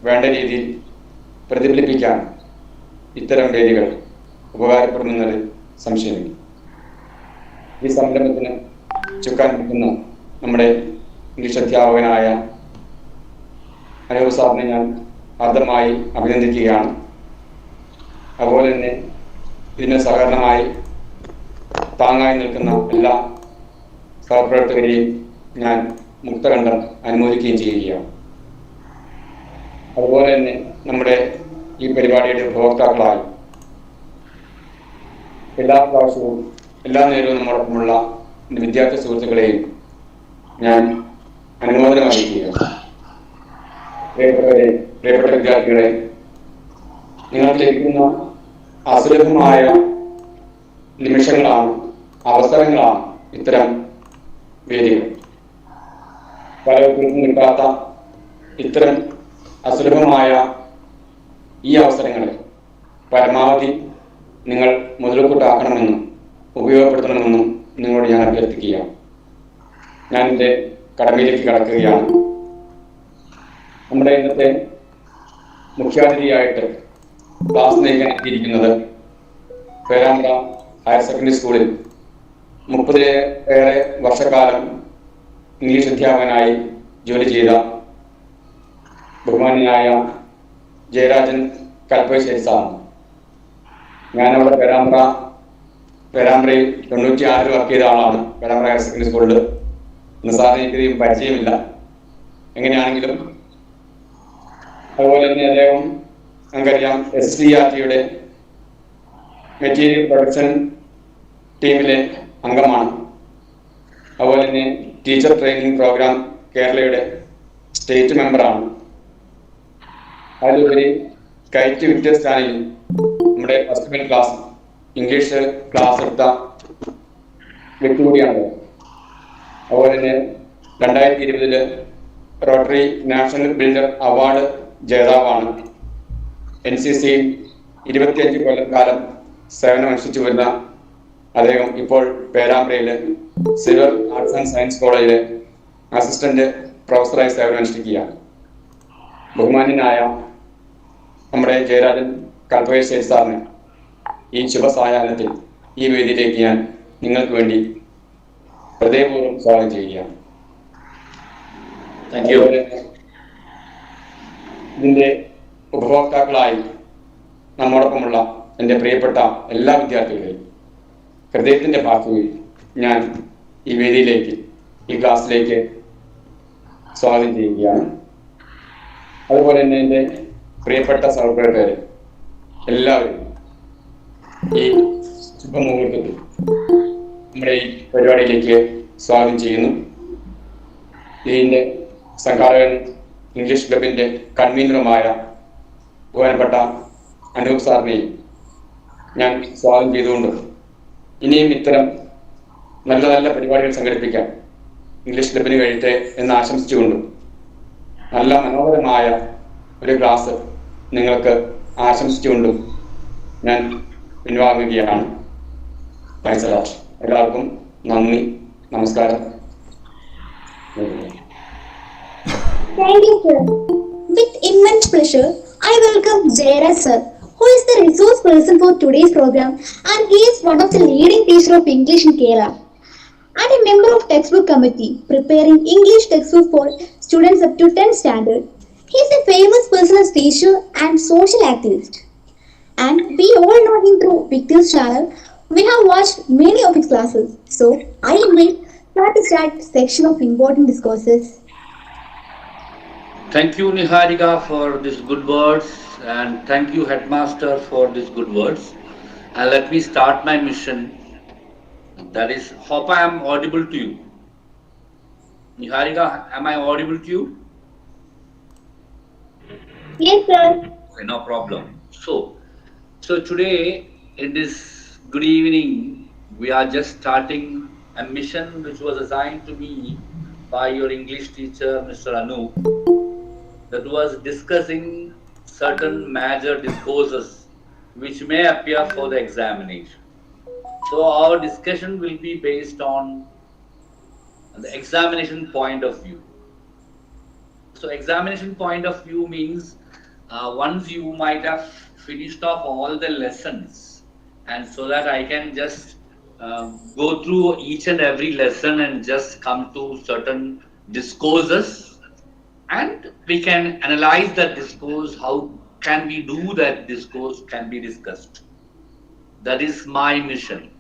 വേണ്ട രീതിയിൽ പ്രതിഫലിപ്പിക്കാൻ ഇത്തരം വേദികൾ ഉപകാരപ്പെടുമെന്നതിൽ സംശയമില്ല. ഈ സംരംഭത്തിന് ചുക്കാൻ നിൽക്കുന്ന നമ്മുടെ ഇംഗ്ലീഷ് അധ്യാപകനായ അനൂപ് സാറിനെ ഞാൻ ആദ്യമായി അഭിനന്ദിക്കുകയാണ്. അതുപോലെ തന്നെ ഇതിന് സഹകരണമായി താങ്ങായി നിൽക്കുന്ന എല്ലാ സഹപ്രവർത്തകരെയും ഞാൻ മുക്തകണ്ഠം അനുമോദിക്കുകയും ചെയ്യുകയാണ്. അതുപോലെ തന്നെ നമ്മുടെ ഈ പരിപാടിയുടെ ഉപഭോക്താക്കളായി എല്ലാ പ്രാവശ്യവും എല്ലാ നേരവും നമ്മോടൊപ്പമുള്ള എൻ്റെ വിദ്യാർത്ഥി സുഹൃത്തുക്കളെയും ഞാൻ അനുമോദനം അറിയിക്കുകയാണ്. പ്രിയപ്പെട്ട വിദ്യാർത്ഥികളെ, നിങ്ങൾക്ക് ലഭിക്കുന്ന അസുലഭമായ നിമിഷങ്ങളാണ്, അവസരങ്ങളാണ് ഇത്തരം വേദികൾ. പലർക്കും കിട്ടാത്ത ഇത്തരം അസുലഭമായ ഈ അവസരങ്ങളെ പരമാവധി നിങ്ങൾ മുതൽക്കൂട്ടാക്കണമെന്നും ഉപയോഗപ്പെടുത്തണമെന്നും നിങ്ങളോട് ഞാൻ അഭ്യർത്ഥിക്കുകയാണ്. ഞാൻ എൻ്റെ കടമയിലേക്ക് കടക്കുകയാണ്. നമ്മുടെ ഇന്നത്തെ മുഖ്യാതിഥിയായിട്ട് ക്ലാസ് നയിക്കാൻ എത്തിയിരിക്കുന്നത് പേരാമ്പ്ര ഹയർ സെക്കൻഡറി സ്കൂളിൽ 30-ഏറെ വർഷക്കാലം ഇംഗ്ലീഷ് അധ്യാപകനായി ജോലി ചെയ്ത ബഹുമാന്യനായ ജയരാജൻ കൽപ്പശ്ശേരി സാറാണ്. ഞാനവിടെ പേരാമ്പ്രയിൽ 96 വർക്ക് ചെയ്ത ആളാണ്. പേരാമ്പ്ര ഹയർ സെക്കൻഡറി സ്കൂളിൽ ഇന്ന് സാറിന് എനിക്കധികം പരിചയമില്ല. എങ്ങനെയാണെങ്കിലും അതുപോലെ തന്നെ അദ്ദേഹം നമുക്കറിയാം SCRTയുടെ മെറ്റീരിയൽ പ്രൊഡക്ഷൻ ടീമിലെ അംഗമാണ്. അതുപോലെ തന്നെ ടീച്ചർ ട്രെയിനിങ് പ്രോഗ്രാം കേരളയുടെ സ്റ്റേറ്റ് മെമ്പറാണ്. അതിലുപരി കൈറ്റ് വിക്ടേഴ്സ് ചാനലിൽ നമ്മുടെ ഫസ്റ്റ് ക്ലാസ് ഇംഗ്ലീഷ് ക്ലാസ് എടുത്ത വ്യക്തി കൂടിയാണ്. അതുപോലെ തന്നെ 2020 റോട്ടറി നാഷണൽ ബിൽഡർ അവാർഡ് ജേതാവാണ്. NCCയിൽ 25 കൊല്ലക്കാലം സേവനമനുഷ്ഠിച്ചു വരുന്ന അദ്ദേഹം ഇപ്പോൾ പേരാമ്പ്രയിലെ സിവിൽ ആർട്സ് ആൻഡ് സയൻസ് കോളേജിലെ അസിസ്റ്റന്റ് പ്രൊഫസറായി സേവനമനുഷ്ഠിക്കുകയാണ്. ബഹുമാന്യനായ നമ്മുടെ ജയരാജൻ കൽപ്പശ്ശേരി സാറിനെ ഈ ശുഭസായാഹ്നത്തിൽ ഈ വേദിയിലേക്ക് ഞാൻ നിങ്ങൾക്ക് വേണ്ടി ഹൃദയപൂർവ്വം സ്വാഗതം ചെയ്യുകയാണ്. ഇതിൻ്റെ ഉപഭോക്താക്കളായി നമ്മോടൊപ്പമുള്ള എൻ്റെ പ്രിയപ്പെട്ട എല്ലാ വിദ്യാർത്ഥികളെയും ഹൃദയത്തിൻ്റെ ഭാഷയിൽ ഞാൻ ഈ വേദിയിലേക്ക്, ഈ ക്ലാസ്സിലേക്ക് സ്വാഗതം ചെയ്യുകയാണ്. അതുപോലെ തന്നെ എൻ്റെ പ്രിയപ്പെട്ട സഹപ്രവർത്തകരെ എല്ലാവരും ഈ ശുഭമുഹൂർത്തത്തിൽ നമ്മുടെ ഈ പരിപാടിയിലേക്ക് സ്വാഗതം ചെയ്യുന്നു. ഇതിൻ്റെ സംഘാടകൻ ഇംഗ്ലീഷ് ക്ലബിൻ്റെ കൺവീനറുമായ ബഹുമാനപ്പെട്ട അനൂപ് സാറിനെയും ഞാൻ സ്വാഗതം ചെയ്തുകൊണ്ട് ഇനിയും ഇത്തരം നല്ല നല്ല പരിപാടികൾ സംഘടിപ്പിക്കാൻ ഇംഗ്ലീഷ് ക്ലബിന് കഴിയട്ടെ എന്ന് ആശംസിച്ചുകൊണ്ടും നല്ല മനോഹരമായ ഒരു ക്ലാസ് നിങ്ങൾക്ക് ആശംസിച്ചുകൊണ്ടും ഞാൻ പിൻവാങ്ങുകയാണ്. എല്ലാവർക്കും നന്ദി, നമസ്കാരം. Thank you, sir. With immense pleasure, I welcome Jayarajan sir, who is the resource person for today's program, and he is one of the leading teachers of English in Kerala and a member of textbook committee preparing English textbook for students up to 10th standard. He is a famous person as teacher and social activist, and we all know him through Victor's channel. We have watched many of his classes, so I invite her to start section of important discourses. Thank you, Niharika, for these good words, and thank you, Headmaster, for these good words. And let me start my mission. That is, hope I am audible to you. Niharika, am I audible to you? Yes, sir. Okay, no problem. So today, in this good evening, we are just starting a mission which was assigned to me by your English teacher, Mr. Anup, that was discussing certain major discourses which may appear for the examination. So our discussion will be based on the examination point of view. So examination point of view means once you might have finished off all the lessons, and so that I can just go through each and every lesson and just come to certain discourses, and we can analyze that discourse. How can we do that discourse can be discussed. That is my mission.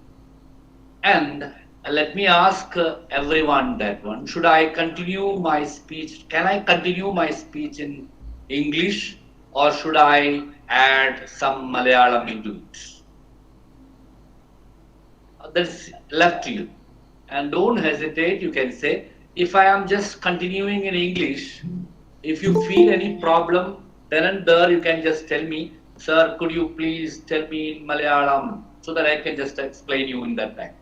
And let me ask everyone that one. Should I continue my speech? Can I continue my speech in English, or should I add some Malayalam into it? That's left to you. And don't hesitate, you can say, if I am just continuing in English, if you feel any problem, then and there you can just tell me, sir, could you please tell me in Malayalam, so that I can just explain you in that time.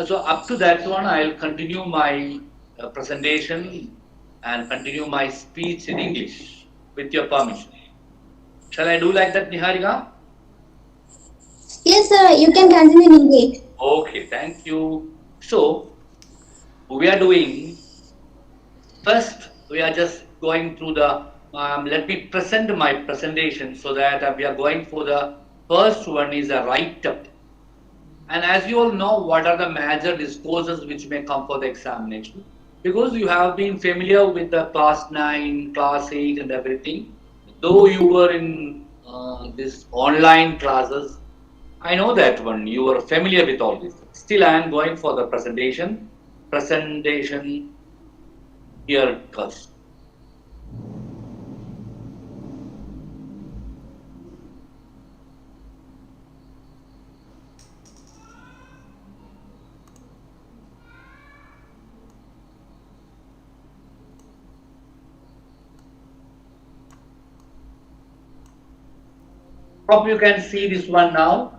So up to that one, I'll continue my presentation and continue my speech in English with your permission. Shall I do like that, Niharika? Yes, sir. You can continue in English. Okay, thank you. So we are doing, first we are just going through the, let me present my presentation so that we are going for the first one is a write-up. And as you all know, what are the major discourses which may come for the examination? Because you have been familiar with the class 9, class 8 and everything. Though you were in this online classes, I know that one, you were familiar with all this. Still, I am going for the presentation. Presentation here first. Hope you can see this one now.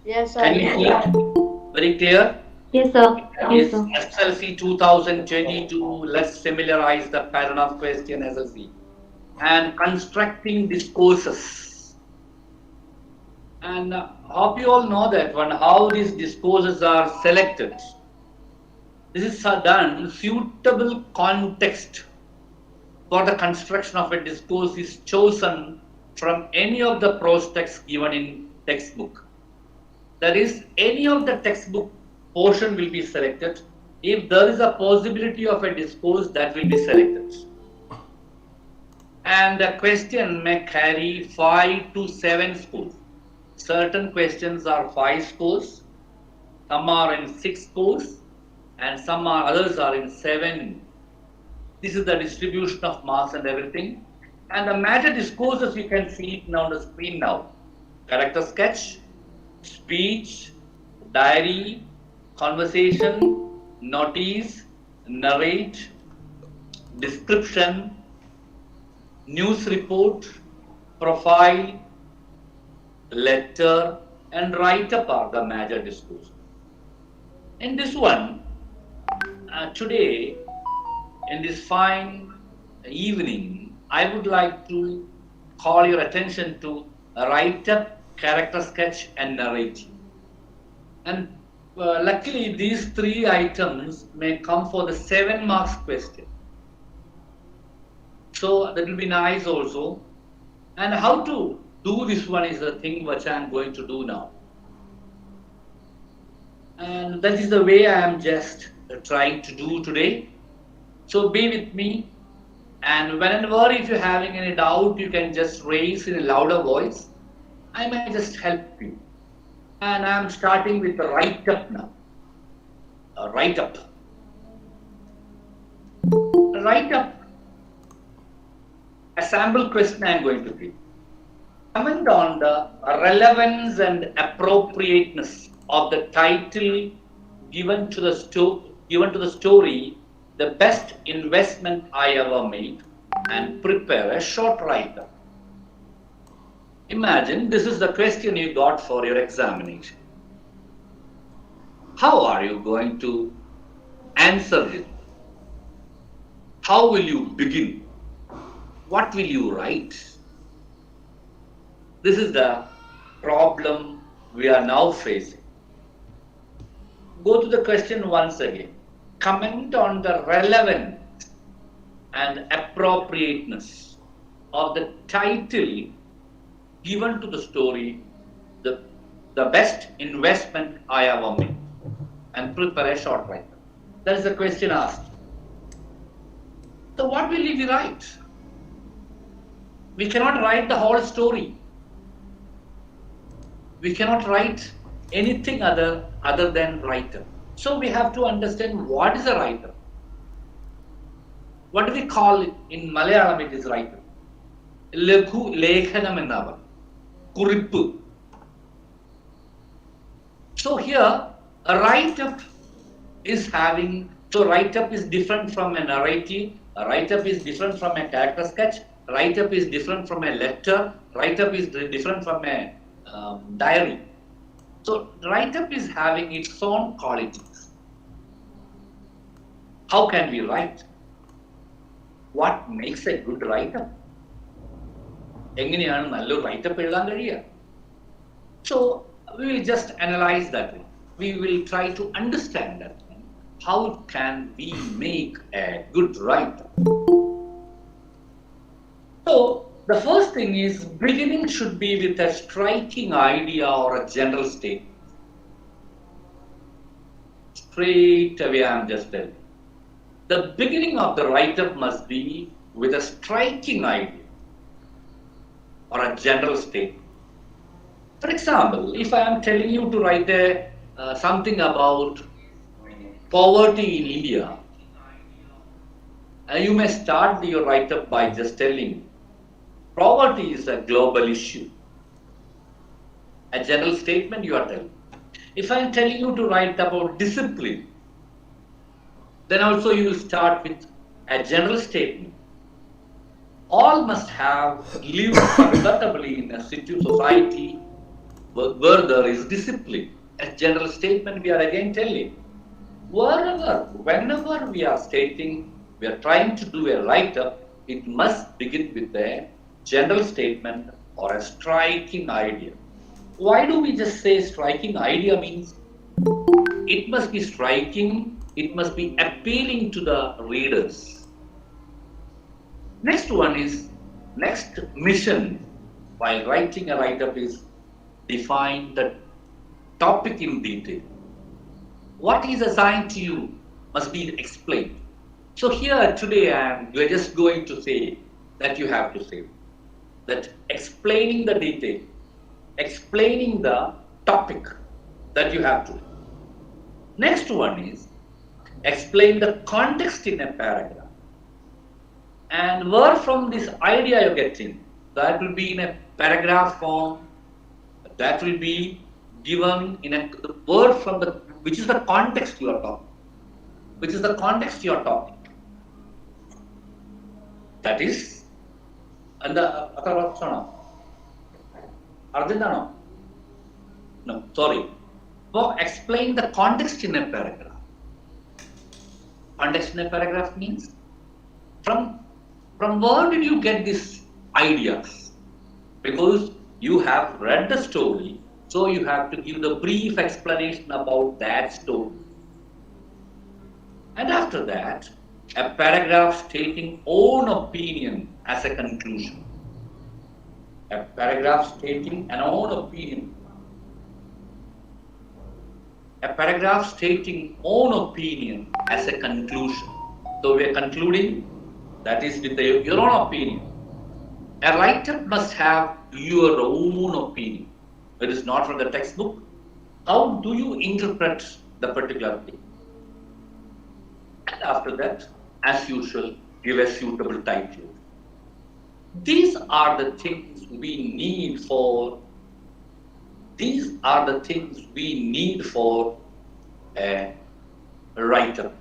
Yes, sir. Can you see it? Very clear? Yes, sir. Is SLC 2022. Let's familiarize the pattern of question SLC and constructing discourses. And hope you all know that one, how these discourses are selected. This is done. Suitable context for the construction of a discourse is chosen from any of the prose texts given in textbook. That is, any of the textbook portion will be selected. If there is a possibility of a discourse, that will be selected. And the question may carry 5 to 7 scores. Certain questions are 5 scores, some are in 6 scores, and some are others are in 7. This is the distribution of marks and everything. And the major discourses, you can see it now on the screen now. Character sketch, speech, diary, conversation, notice, narrate, description, news report, profile, letter, and write-up are the major discourses. In this one, today, in this fine evening, I would like to call your attention to write-up, character sketch, and narrative. And luckily, these 3 items may come for the 7 marks question. So that will be nice also. And how to do this one is the thing which I am going to do now. And that is the way I am just trying to do today. So be with me. And whenever if you're having any doubt, you can just raise in a louder voice. I may just help you. And I'm starting with the write-up now. A write-up. Write-up. A sample question I'm going to give. Comment on the relevance and appropriateness of the title given to the story, The Best Investment I Ever Made, and prepare a short write-up. Imagine this is the question you got for your examination. How are you going to answer this? How will you begin? What will you write? This is the problem we are now facing. Go to the question once again. Comment on the relevance and appropriateness of the title given to the story the best investment I ever made, and prepare a short write-up. That is the question asked. So what will we write? We cannot write the whole story. We cannot write anything other than write-up. So we have to understand what is a write-up. What do we call it? In Malayalam it is write-up. Lekhu lekhanam ennavar. Kurippu. So here a write-up is having, so write-up is different from a narrative, a write-up is different from a character sketch, write-up is different from a letter, write-up is different from a diary. So write-up is having its own qualities. How can we write? What makes a good write-up? എങ്ങനെയാണ് നല്ലൊരു write-up എഴുതാൻ കഴിയുക? So we will just analyze that. We will try to understand that. How can we make a good write-up? So the first thing is, beginning should be with a striking idea or a general statement. Straight away I am just telling. The beginning of the write-up must be with a striking idea or a general statement. For example, if I am telling you to write something about poverty in India, you may start your write-up by just telling poverty is a global issue. A general statement you are telling. If I am telling you to write about discipline, then also you will start with a general statement. All must have lived comfortably in a society where there is discipline. A general statement we are again telling. Whenever we are stating, we are trying to do a write-up, it must begin with a general statement or a striking idea. Why do we just say striking idea? Means it must be striking, it must be appealing to the readers. Next one is, next mission while writing a write-up is define the topic in detail. What is assigned to you must be explained. So here today we're just going to say that you have to say that explaining the detail, explaining the topic that you have to. Next one is explain the context in a paragraph. And where from this idea you're getting, that will be in a paragraph form, that will be given in a word from the, which is the context you are talking. Which is the context you are talking. That is, and the Arjunano? No, sorry. So explain the context in a paragraph. Context in a paragraph means from where did you get these ideas? Because you have read the story, so you have to give the brief explanation about that story. And after that, a paragraph stating own opinion as a conclusion. A paragraph stating an own opinion. A paragraph stating own opinion as a conclusion. So we are concluding, that is with your own opinion. A writer must have your own opinion. It is not from the textbook. How do you interpret the particular thing? And after that, as usual, give a suitable title. These are the things we need for. These are the things we need for a writer.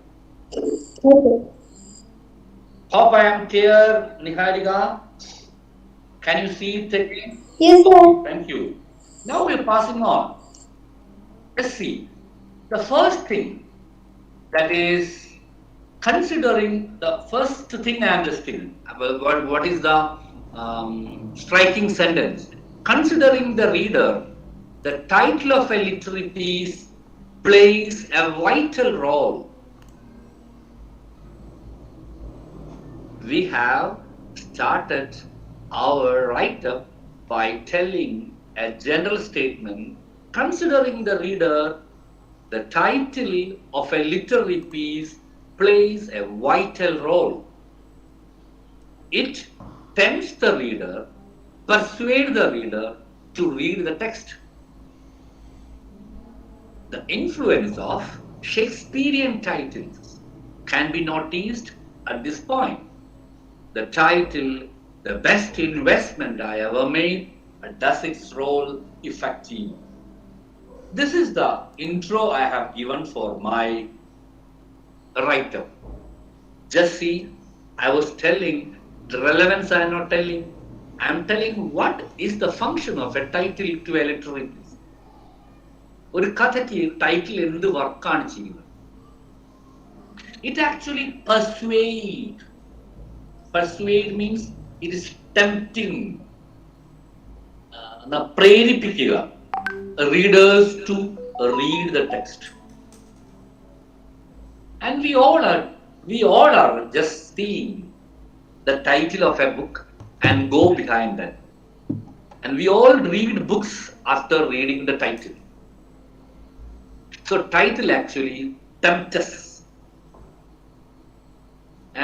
Okay. Hope I am clear, Niharika. Can you see it again? Yes, sir. Thank you. Now we are passing on. Let's see. The first thing, that is considering the first thing I am just thinking. What is the striking sentence? Considering the reader, the title of a literary piece plays a vital role. We have started our write-up by telling a general statement, considering the reader, the title of a literary piece plays a vital role. It tempts the reader, persuades the reader to read the text. The influence of Shakespearean titles can be noticed at this point. The title, The Best Investment I Ever Made, does its role effectively. This is the intro I have given for my write-up. Just see, I was telling the relevance I am not telling. I am telling what is the function of a title to a literary piece. ഒരു കഥയ്ക്ക് title എന്ത് വർക്കാണ് ചെയ്യുന്നത്? It actually persuade means it is tempting, പ്രേരിപ്പിക്കുക readers to read the text. And we all are just seeing the title of a book and go behind that. And we all read books after reading the title. So title actually tempts us.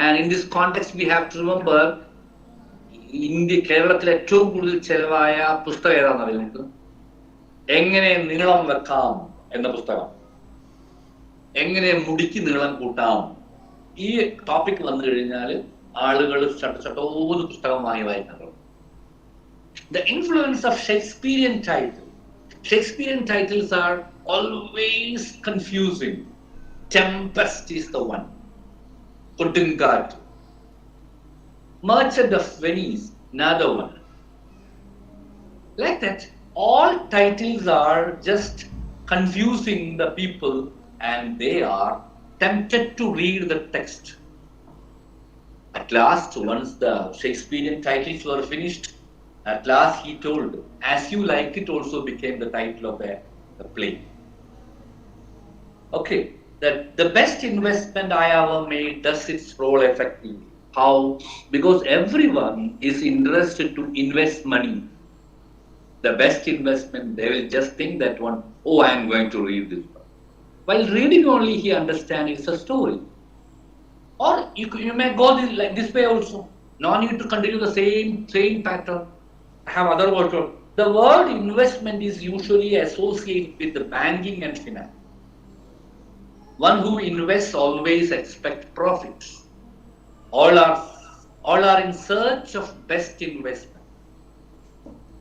And in this context we have to remember, കേരളത്തിൽ ഏറ്റവും കൂടുതൽ ചെലവായ പുസ്തകം ഏതാണെന്ന് അറിയാം നമുക്ക്? എങ്ങനെ നീളം വെക്കാം എന്ന പുസ്തകം, എങ്ങനെ മുടിക്ക് നീളം കൂട്ടാം, ഈ ടോപ്പിക് വന്നു കഴിഞ്ഞാൽ ആളുകൾ ചട്ടോന്ന് പുസ്തകം വാങ്ങി വായിക്കുന്നത്. The influence of Shakespearean titles are always confusing. Tempest is the one. Kodungat. Merchant of Venice, another one. Like that, all titles are just confusing the people and they are tempted to read the text. At last, once the Shakespearean titles were finished, at last he told, As You Like It also became the title of a play. Okay, that the best investment I ever made does its role effectively. How? Because everyone is interested to invest money. The best investment, they will just think that one, oh, I am going to read this book. While reading only, he understands it's a story. Or you may go this way also. No need to continue the same pattern. Have other words. The word investment is usually associated with the banking and finance. One who invests always expects profits. All are in search of best investment.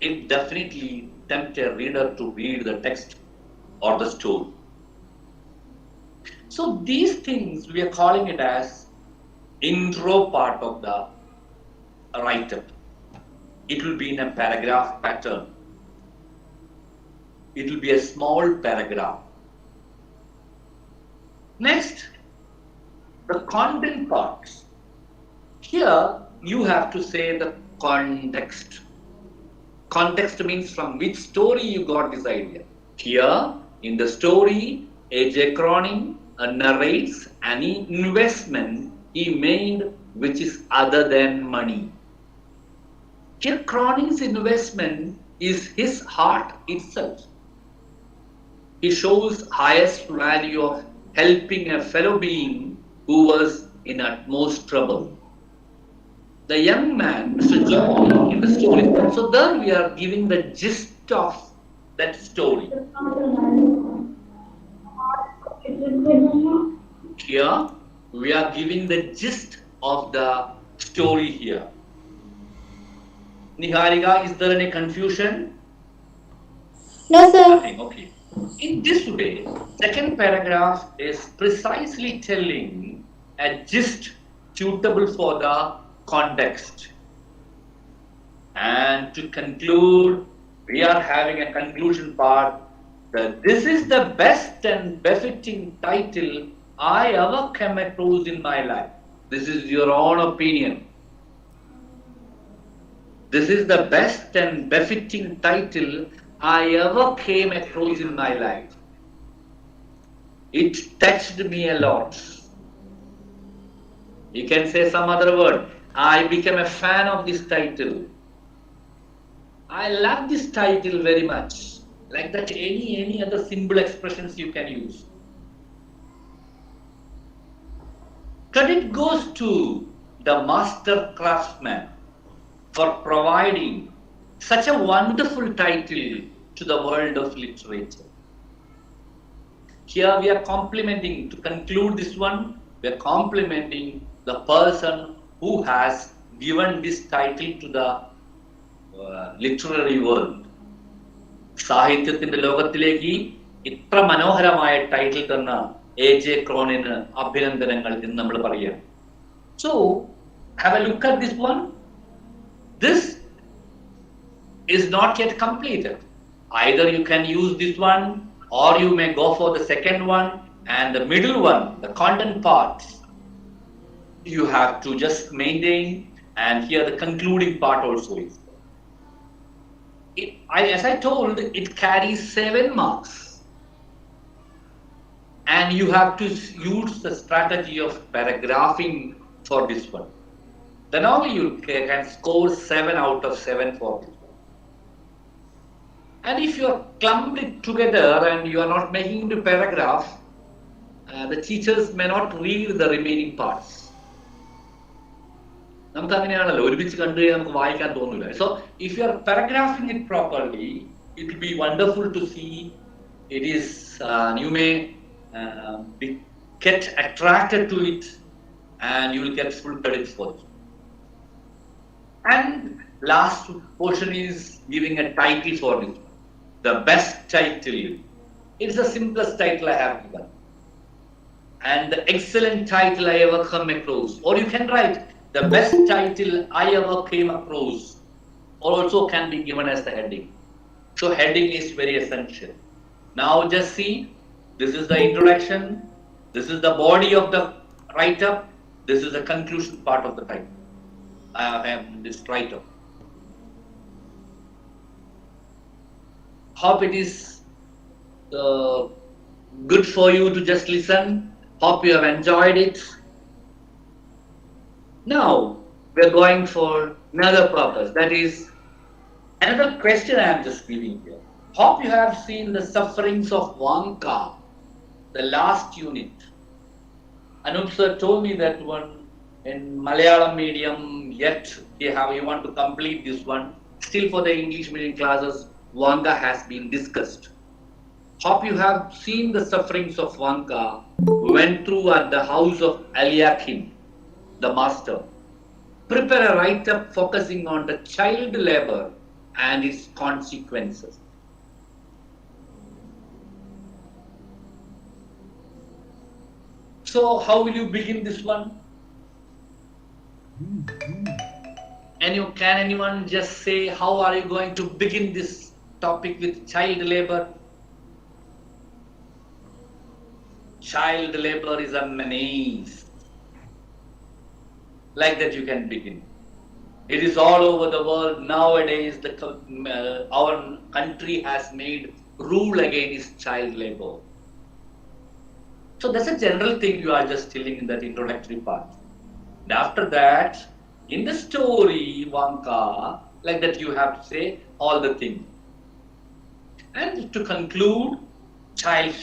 It definitely tempts a reader to read the text or the story. So these things we are calling it as intro part of the write-up. It will be in a paragraph pattern. It will be a small paragraph. Next, the content parts. Here you have to say the context. Context means from which story you got this idea. Here in the story, A.J. Cronin narrates an investment he made which is other than money. Here Cronin's investment is his heart itself. He shows highest value of helping a fellow being who was in utmost trouble. The young man, Mr. John, in the story. So there we are giving the gist of that story. Here we are giving the gist of the story here. Niharika, is there any confusion? No, sir. Nothing. Okay. In this way, second paragraph is precisely telling a gist suitable for the context. And to conclude, we are having a conclusion part that this is the best and befitting title I ever came across in my life. This is your own opinion. This is the best and befitting title I ever came across in my life. It touched me a lot. You can say some other word. I became a fan of this title. I love this title very much. Like that, any other simple expressions you can use. Credit goes to the master craftsman for providing such a wonderful title to the world of literature. Here we are complimenting, to conclude this one, we are complimenting the person who has given this title to the literary world. സാഹിത്യത്തിന്റെ ലോകത്തിലേക്ക് ഇത്ര മനോഹരമായ title തന്ന AJ ക്രോണിന് അഭിനന്ദനങ്ങൾ എന്ന് നമ്മൾ പറയാം. So, have a look at this one. This is not yet completed. Either you can use this one or you may go for the second one, and the middle one, the content part, you have to just maintain, and here the concluding part also is. As I told, it carries 7 marks. And you have to use the strategy of paragraphing for this one. Then only you can score 7 out of 7 for this one. And if you are clumped it together and you are not making into paragraph, the teachers may not read the remaining parts. നമുക്ക് അങ്ങനെയാണല്ലോ, ഒരുമിച്ച് കണ്ടു കഴിഞ്ഞാൽ നമുക്ക് വായിക്കാൻ തോന്നില്ല. So if you are paragraphing it properly, it will be wonderful to see. It is you may get attracted to it, and you will get full credit for it. And last portion is giving a title for it. The best title. It's the simplest title I have given, and the excellent title I ever come across. Or you can write the best title I ever came across, also can be given as the heading. So heading is very essential. Now just see, this is the introduction, this is the body of the write-up, this is the conclusion part of the title. This write-up. Hope it is good for you to just listen. Hope you have enjoyed it. Now we are going for another purpose. That is another question I am just giving here. Hope you have seen the sufferings of Vanka, the last unit. Anup sir told me that one in Malayalam medium, yet you want to complete this one. Still for the English medium classes, Vanka has been discussed. Hope you have seen the sufferings of Vanka went through at the house of Eliakim, the master. Prepare a write-up focusing on the child labor and its consequences. So how will you begin this one? Can anyone just say how are you going to begin this topic with child labor? Child labor is a menace. Like that you can begin. It is all over the world nowadays. Our country has made rule against child labor. So that's a general thing you are just telling in that introductory part. And after that, in the story, Vanka, like that you have to say all the things. And to conclude, child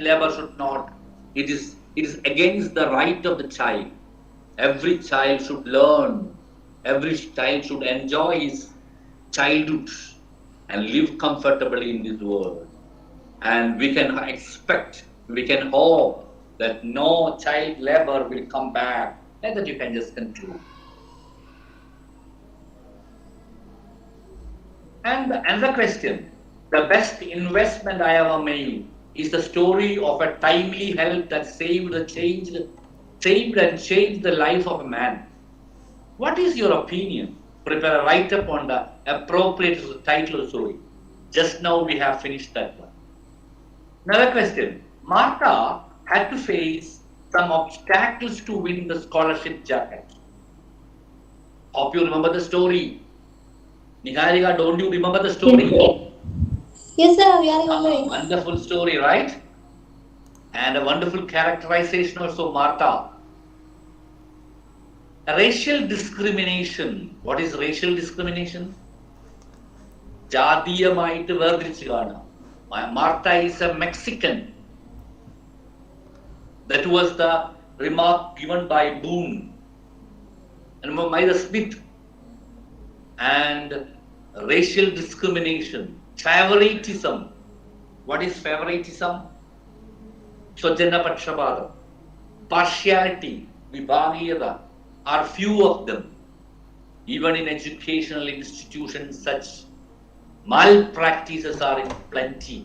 labor should not. It is against the right of the child. Every child should learn. Every child should enjoy his childhood and live comfortably in this world. And we can expect, we can hope that no child labor will come back. And that you can just conclude. And another question, the best investment I ever made is the story of a timely help that saved and changed the life of a man. What is your opinion? Prepare a write-up on the appropriate title of story. Just now we have finished that one. Another question. Martha had to face some obstacles to win the scholarship jacket. Hope you remember the story. Niharika, don't you remember the story? Yes, sir, we are remembering. Wonderful story, right? And a wonderful characterization also, Martha. Racial discrimination. What is racial discrimination? ജാതീയമായിട്ട് വേർതിരിച്ച് കാണാം. Martha is a Mexican. That was the remark given by Boone and Myra Smith. And racial discrimination, favoritism. What is favoritism? Swajana Pakshabhadam, partiality, Vibhagiyata are few of them. Even in educational institutions, such malpractices are in plenty.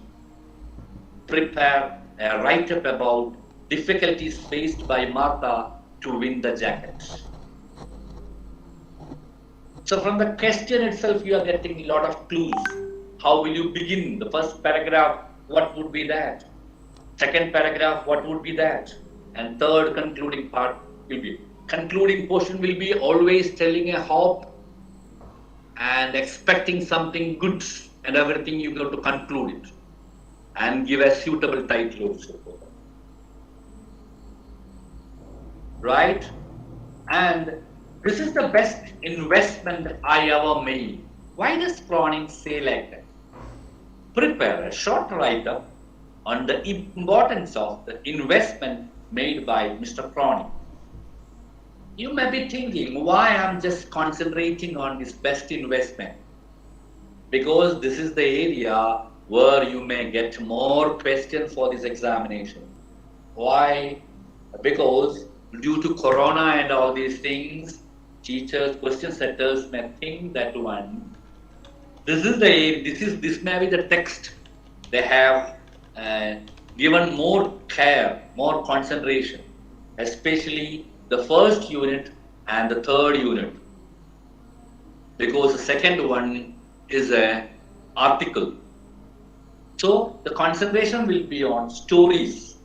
Prepare a write-up about difficulties faced by Martha to win the jacket. So from the question itself, you are getting a lot of clues. How will you begin? The first paragraph, what would be that? Second paragraph, what would be that? And third concluding part will be, concluding portion will be always telling a hope and expecting something good, and everything you got to conclude it and give a suitable title also. Right? And this is the best investment I ever made. Why does Cronin say like that? Prepare a short write-up on the importance of the investment made by Mr. Cronin. You may be thinking, why I'm just concentrating on this best investment? Because this is the area where you may get more questions for this examination. Why? Because due to Corona and all these things, teachers, question setters may think that this may be the text. They have given more care, more concentration, especially the first unit and the third unit, because the second one is an article. So the concentration will be on stories.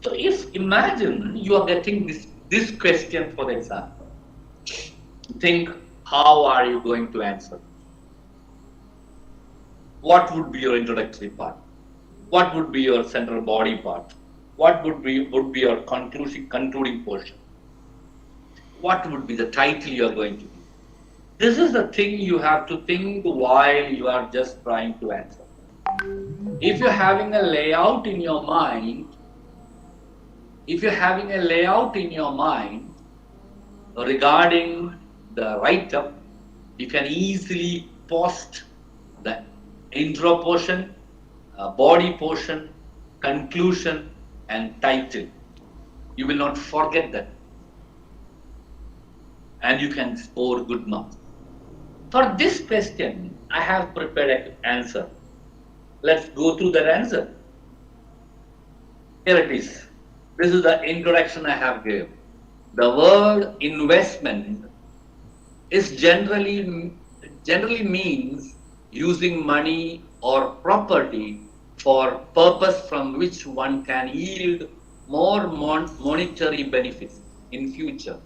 So if imagine you are getting this question for the exam, think, how are you going to answer? What would be your introductory part? What would be your central body part? What would be your concluding portion? What would be the title you are going to give? This is the thing you have to think while you are just trying to answer. If you're having a layout in your mind, regarding the write-up, you can easily post the intro portion, body portion, conclusion, and title. You will not forget that. And you can score good marks. For this question, I have prepared an answer. Let's go through that answer. Here it is. This is the introduction I have given. The word investment is generally means using money or property for purpose from which one can yield more monetary benefits in future.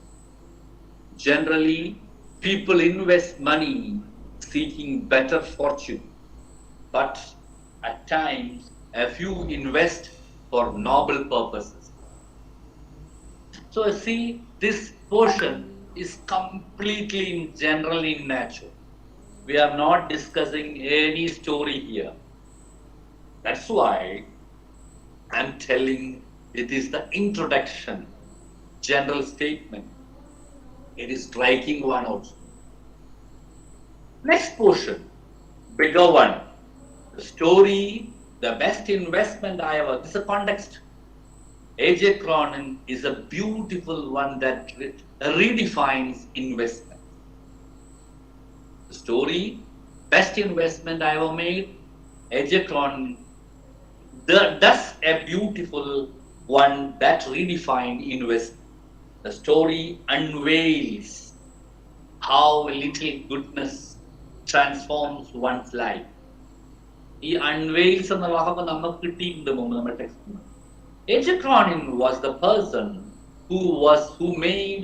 Generally, people invest money seeking better fortune, but at times a few invest for noble purposes. So see, this portion is completely in general in nature. We are not discussing any story here. That's why I'm telling it is the introduction, general statement. It is striking one also. Next portion, bigger one. The story, the best investment I ever. This is a context. A.J. Cronin is a beautiful one that redefines investment. The story, best investment I ever made, A.J. Cronin does a beautiful one that redefined investment. The story unveils how a little goodness transforms one's life. He unveils എന്ന വാക്കൊക്കെ നമുക്ക് കിട്ടിയിട്ടുണ്ട് മുമ്പ് നമ്മുടെ ടെക്സ്റ്റിൽ. A.J. Cronin was the person who made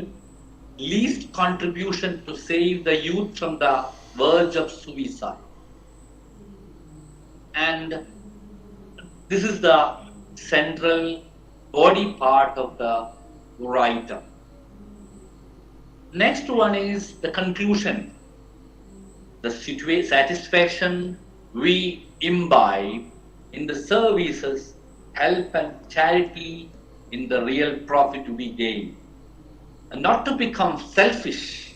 least contribution to save the youth from the verge of suicide. And this is the central body part of the write-up. Next one is the conclusion. the satisfaction we imbibe in the services, help and charity in the real profit we gain. And not to become selfish,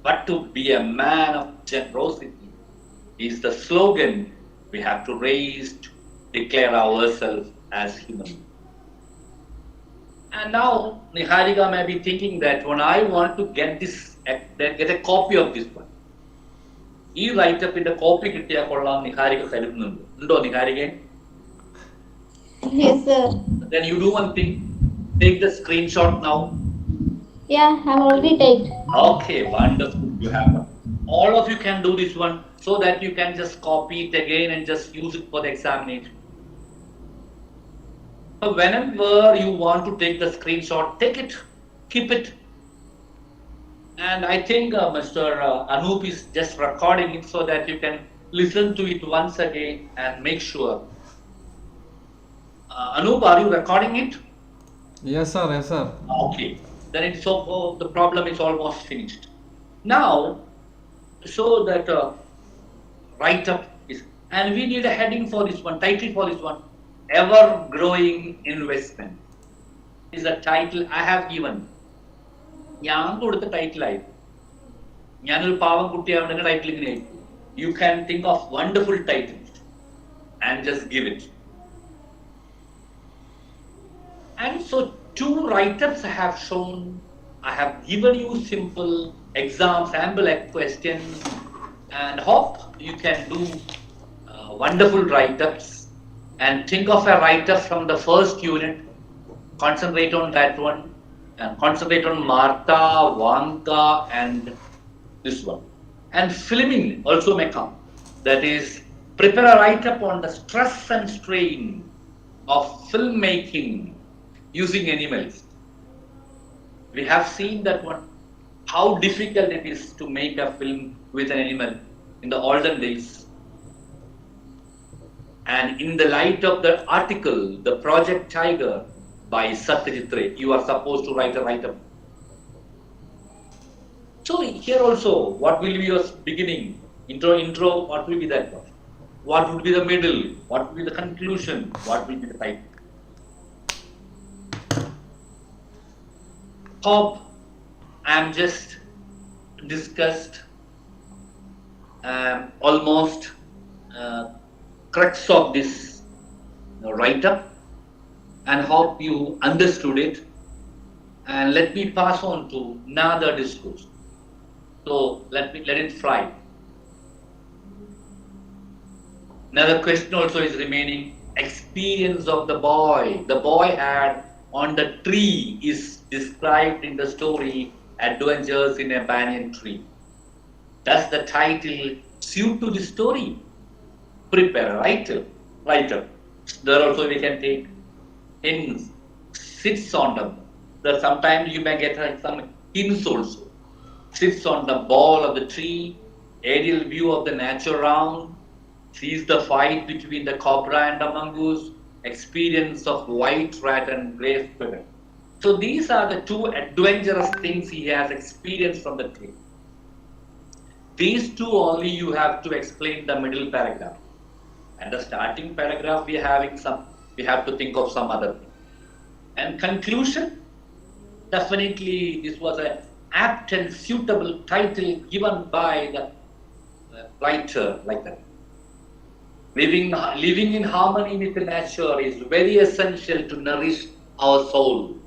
but to be a man of generosity is the slogan we have to raise to declare ourselves as human. And now Niharika may be thinking that when I want to get a copy of this one, ഈ റൈറ്റപ്പിന്റെ copy കിട്ടിയാൽ കൊള്ളാം നിഹാരിക കരുതുന്നുണ്ട്. ഉണ്ടോ Niharika? Yes, sir. Then you do one thing. Take the screenshot now. Yeah, I'm already taken. Okay, wonderful. You have one. All of you can do this one so that you can just copy it again and just use it for the examination. So whenever you want to take the screenshot, take it, keep it. And I think Mr. Anup is just recording it so that you can listen to it once again and make sure. Anup, are you recording it? Yes, sir. Yes, sir. Okay. Then it's so the problem is almost finished. Now, so that write-up is, and we need a heading for this one, title for this one, Ever-Growing Investment is the title I have given. ഞാൻ കൊടുത്ത ടൈറ്റിലായി ഞാനൊരു പാവം കുട്ടിയാവുന്ന title ഇങ്ങനെ you can think of wonderful titles and just give it. And so 2 write-ups I have shown. I have given you simple exam sample questions and hope you can do wonderful write-ups and think of a write-up from the first unit. Concentrate on that one and concentrate on Martha, Vanka and this one. And filming also may come. That is, prepare a write-up on the stress and strain of filmmaking using animals. We have seen that one, how difficult it is to make a film with an animal in the olden days. And in the light of the article, The Project Tiger by Satyajit Ray, you are supposed to write a write-up. So here also, what will be your beginning? Intro, what will be that one? What would be the middle? What will be the conclusion? What will be the title? Hope I am just discussed almost crux of this write-up and hope you understood it. And let me pass on to another discourse. So let it fly. Another question also is remaining. Experience of the boy. The boy had on the tree is described in the story Adventures in a Banyan Tree. Does the title suit to the story? Prepare a writer. There also we can take hints, sits on them. There sometimes you may get some hints also. Sits on the ball of the tree, aerial view of the nature round, sees the fight between the cobra and the mongoose, experience of white rat and grey squirrel. So these are the 2 adventurous things he has experienced from the tree. These 2 only you have to explain the middle paragraph. And the starting paragraph we have to think of some other thing. And conclusion, definitely this was an apt and suitable title given by the writer like that. Living in harmony with the nature is very essential to nourish our soul.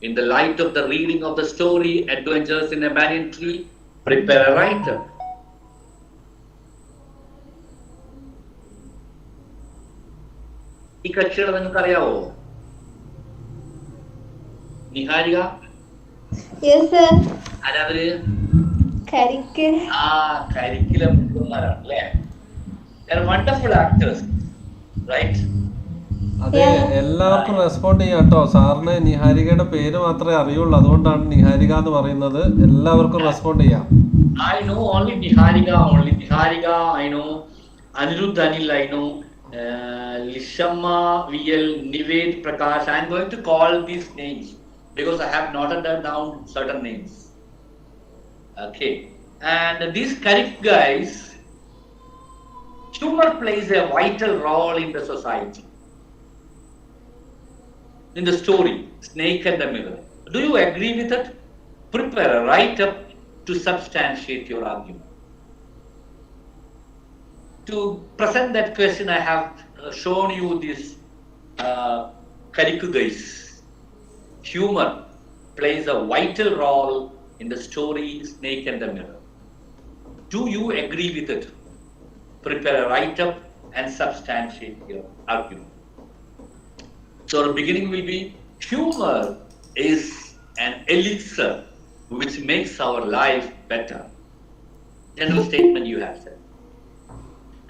In the light of the reading of the story Adventures in a Banyan Tree, prepare a writer. ഈ കക്ഷികളെ നിങ്ങൾക്ക് അറിയാവോ? Niharika? Yes, sir. ആരാവര്? Curriculum. Curriculum അല്ലേ? They are wonderful actors, right? അതെ, എല്ലാവർക്കും respond ചെയ്യാം കേട്ടോ. സാറിന് നിഹാരികയുടെ പേര് മാത്രമേ അറിയുള്ളൂ, അതുകൊണ്ടാണ് നിഹാരിക എന്ന് പറയുന്നത്. എല്ലാവർക്കും റെസ്പോണ്ട് ചെയ്യാം. I know only Niharika. I know Anirudh Anil. I know Lishamma, VL, Nived, Prakash. I am going to call these names because I have noted down certain names. Okay. And these correct guys, humor plays a vital role in the society. In the story, Snake and the Mirror. Do you agree with it? Prepare a write-up to substantiate your argument. To present that question, I have shown you this guys. Humor plays a vital role in the story Snake and the Mirror. Do you agree with it? Prepare a write-up and substantiate your argument. So the beginning will be, humor is an elixir which makes our life better. General statement you have said.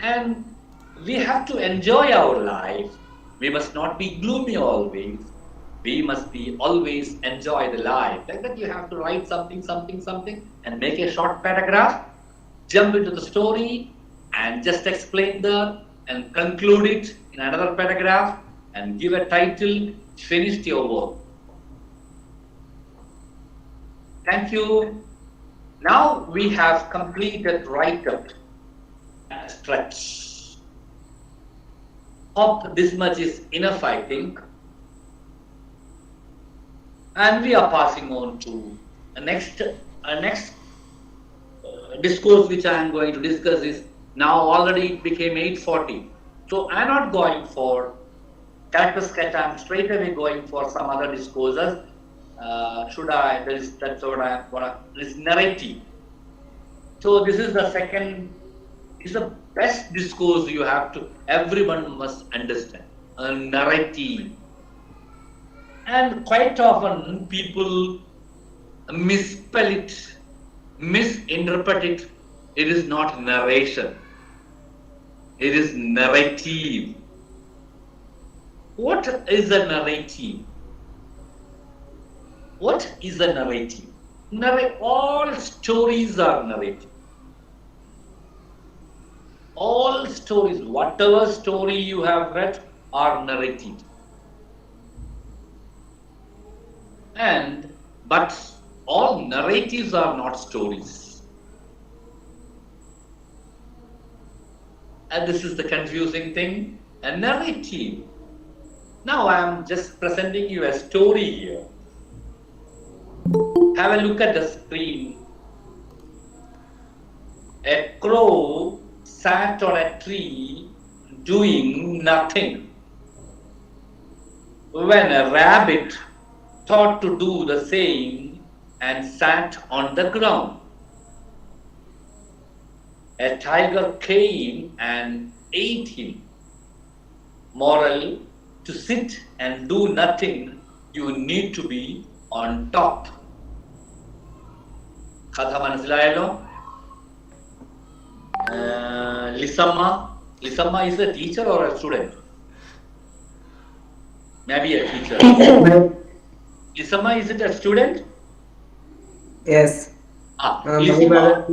And we have to enjoy our life. We must not be gloomy always. We must be always enjoy the life. Like that you have to write something, and make a short paragraph, jump into the story, and just explain that, and conclude it in another paragraph, and give a title, finished your work. Thank you. Now we have completed write-up stretch. Hope this much is enough, I think. And we are passing on to the next discourse which I am going to discuss is, now already it became 8:40. So I am not going for character sketch, I am straight away going for some other discourses. That's what I am gonna, this narrative. So this is the second, is the best discourse you have to, everyone must understand. A narrative. And quite often people misspell it, misinterpret it. It is not narration. It is narrative. What is a narrative? What is a narrative? All stories are narrative. All stories, whatever story you have read, are narrated. But all narratives are not stories. And this is the confusing thing. A narrative. Now I am just presenting you a story here. Have a look at the screen. A crow sat on a tree doing nothing. When a rabbit thought to do the same and sat on the ground, a tiger came and ate him. Moral: to sit and do nothing, you need to be on top. Katha manasilayallo? Lisamma is a teacher or a student? Maybe a teacher. Lisamma, is it a student? Yes. Lisamma.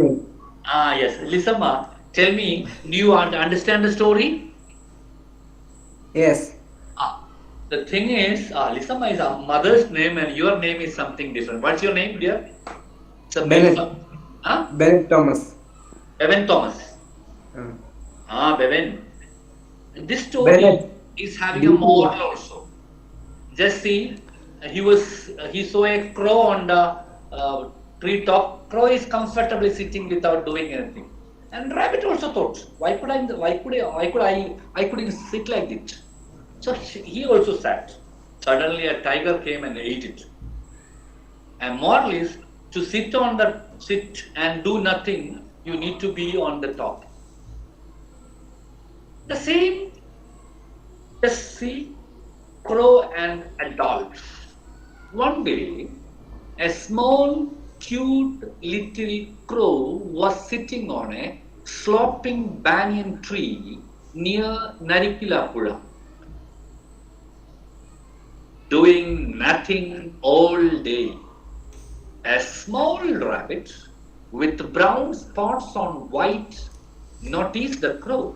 Yes. Lisamma, tell me, do you understand the story? Yes. The thing is, Lisamma is our mother's name and your name is something different. What's your name, dear? Bennett. Bennett Thomas. Bevan Thomas. Bevan. This story Bennett. is having a moral also. Just see, he saw a crow on the tree top. Crow is comfortably sitting without doing anything. And rabbit also thought, why couldn't sit like this? So he also sat. Suddenly a tiger came and ate it. And moral is, to sit and do nothing, you need to be on the top. The same, just see, crow and adult. One day, a small, cute little crow was sitting on a sloping banyan tree near Naripilapura, doing nothing all day. A small rabbit with brown spots on white noticed the crow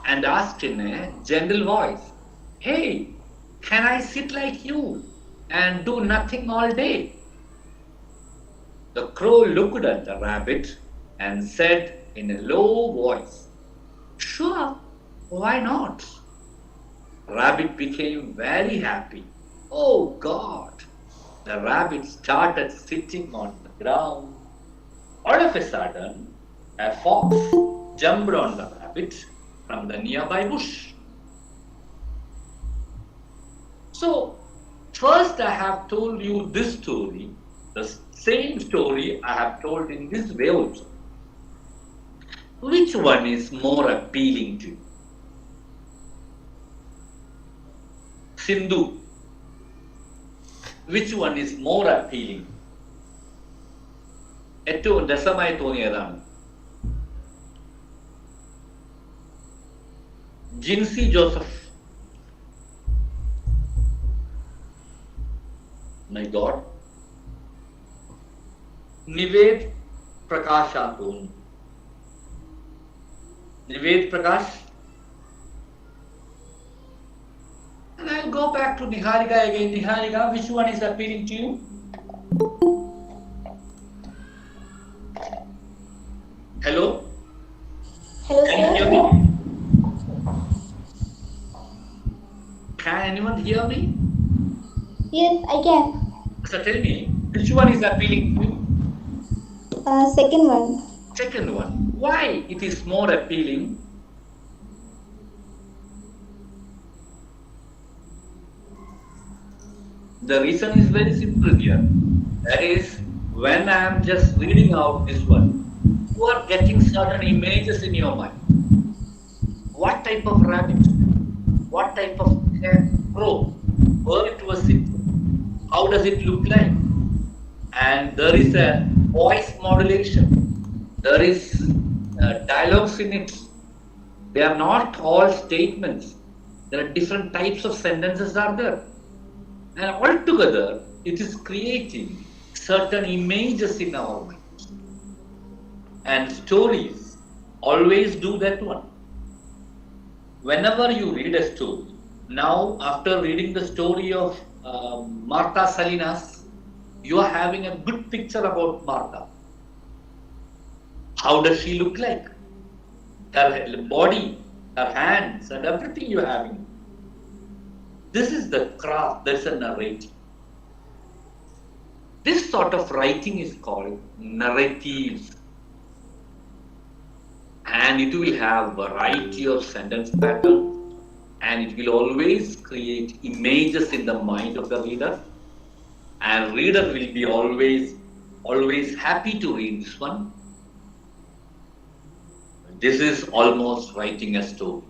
and asked in a gentle voice, "Hey, can I sit like you and do nothing all day?" The crow looked at the rabbit and said in a low voice, "Sure, why not?" Rabbit became very happy. Oh God! The rabbit started sitting on the ground. All of a sudden, a fox jumped on the rabbit from the nearby bush. So, first I have told you this story, the same story I have told in this way also. Which one is more appealing to you? Sindhu, which one is more appealing? ഏറ്റവും രസമായി തോന്നിയതാണ് Jincy Joseph. My God. Nived Prakash ആണെന്ന് തോന്നുന്നു. Nived Prakash. And I'll go back to Niharika again. Niharika, which one is appealing to you? Hello? Hello, Can you hear sir. me? Can anyone hear me? Yes, I can. So tell me, which one is appealing to you? Second one. Second one. Why it is more appealing? The reason is very simple here. That is, when I am just reading out this one, you are getting certain images in your mind. What type of rabbit? What type of crow? Where it was sitting? How does it look like? And there is a voice modulation. There is dialogues in it. They are not all statements. There are different types of sentences are there. And altogether, it is creating certain images in our mind. And stories always do that one. Whenever you read a story, now after reading the story of Martha Salinas, you are having a good picture about Martha. How does she look like? Her body, her hands, and everything you are having. This is the craft, that's a narrative. This sort of writing is called narratives. And it will have variety of sentence patterns, and it will always create images in the mind of the reader. And reader will be always happy to read this one. This is almost writing a story.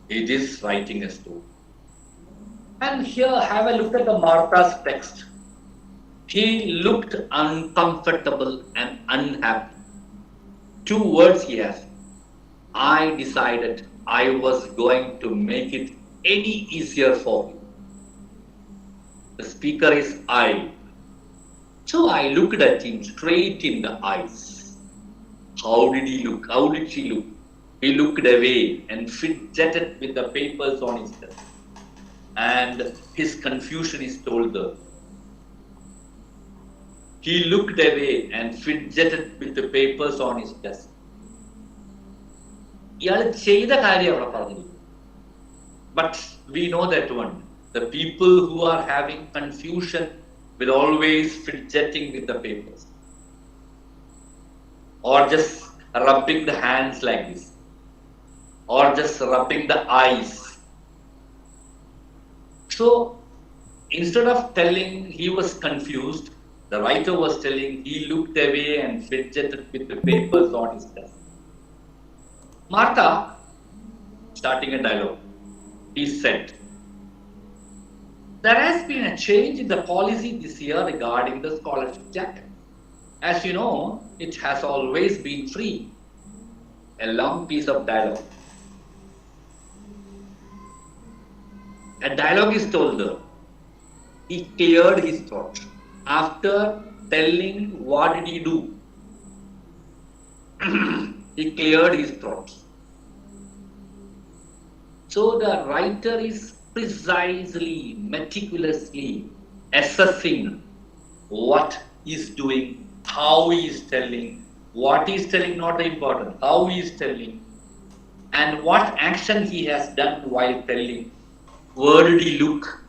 It is writing a story. And here, have a look at the Martha's text. He looked uncomfortable and unhappy. 2 words he has. I decided I was going to make it any easier for you. The speaker is I. So I looked at him straight in the eyes. How did he look? How did she look? He looked away and fidgeted with the papers on his desk. And his confusion is told there. He looked away and fidgeted with the papers on his desk. But we know that one. The people who are having confusion will always fidgeting with the papers. Or just rubbing the hands like this. Or just rubbing the eyes. So, instead of telling he was confused, the writer was telling he looked away and fidgeted with the papers on his desk. Martha, starting a dialogue, he said, there has been a change in the policy this year regarding the scholarship jacket. As you know, it has always been free. A long piece of dialogue. A dialogue is told there. He cleared his throat. After telling what did he do? He cleared his throat. So the writer is precisely, meticulously assessing what is doing, how he is telling, what he is telling, not important, how he is telling, and what action he has done while telling, where did he look,